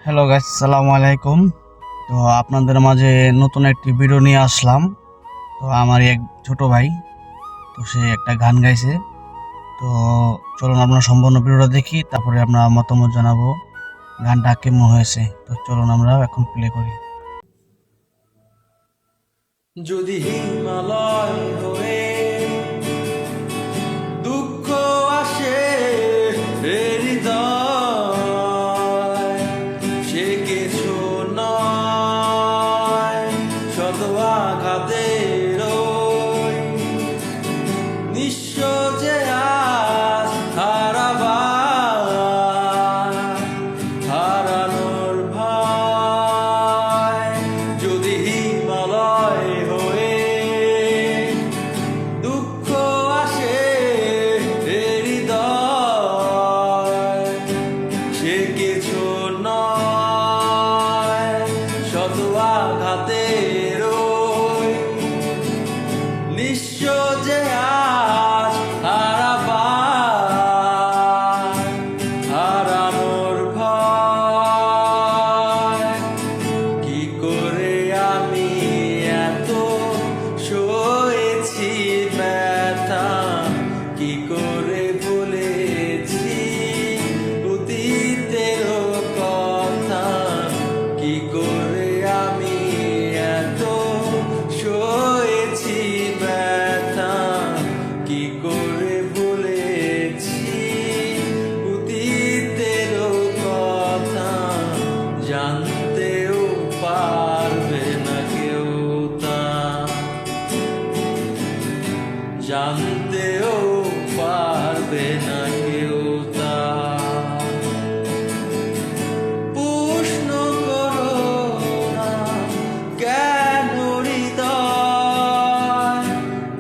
Hello guys, আসসালামু আলাইকুম। তো আপনাদের মাঝে নতুন একটি ভিডিও নিয়ে আসলাম। তো আমার এক ছোট ভাই, তো সে একটা গান গাইছে। তো চলুন আমরা সম্পূর্ণ ভিডিওটা দেখি, তারপরে আমরা মতামত জানাবো গানটা কেমন হয়েছে। তো চলুন আমরা এখন প্লে করি। যদি হিমালয় হয়ে দুঃখ আসে হৃদয়, সে কিছু নয় শত আঘাতের নিঃস্ব যে আজ হারানোর ভয়। যদি হিমালয় হয়ে দুঃখ আসে হৃদয়, সে কিছু নয় শত আঘাতের নিঃস্ব যে আজ হারানোর ভয়। কি করে আমি এত সয়েছি ব্যথা, কি করে ভুলেছি অতীতের কথা, কি করে আমি এত সয়েছি ব্যথা, কি করে ভুলেছি অতীতের কথা। জানতেও পারবে না কেউ তা, জানতেও পারবে না কেউ তা। প্রশ্ন করো না কেন হৃদয়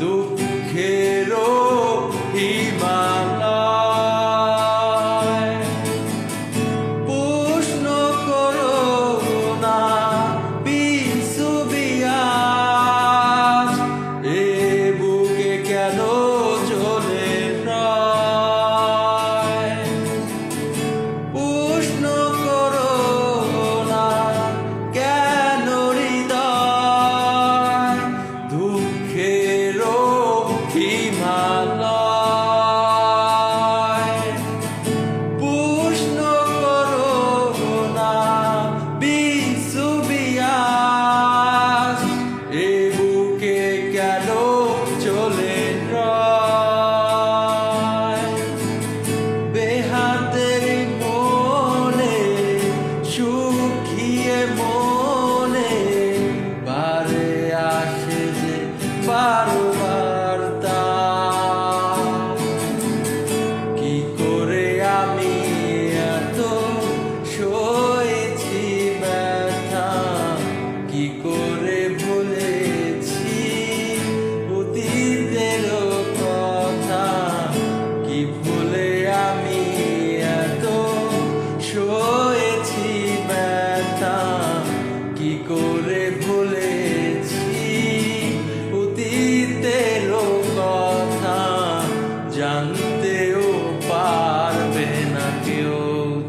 দুঃখেরও হিমালয়। প্রশ্ন করো না বিশ্ববিয়াস, এ বুকে কেন চলে নয়। প্রশ্ন করো না কেন হৃদয় দুঃখেরও হিমালয়। প্রশ্ন করো না বিশ্ববিয়াস, এ বুকে কেন চলে রয়। বেহাতের মনে সুখিয়ে মনে বারে আসে যে বারবার তা। কি করে আমি এত সয়েছি ব্যথা, কি করে ভুলেছি অতীতের কথা, কি ভুলে আমি এত সয়েছি ব্যথা, কি করে ভুলেছি অতীতের কথা। জানতেও পারবে না কেউ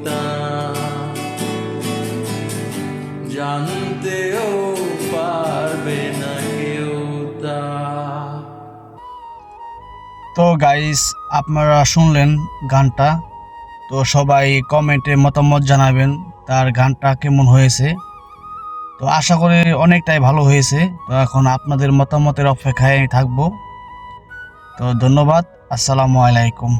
তা, জানতেও পারবে না কেউ তা। তো গাইস, আপনারা শুনলেন গানটা। তো সবাই কমেন্টে মতামত জানাবেন তার গানটা কেমন হয়েছে। তো আশা করি অনেকটাই ভালো হয়েছে। তো এখন আপনাদের মতামতের অপেক্ষায় থাকবো। তো ধন্যবাদ, আসসালামু আলাইকুম।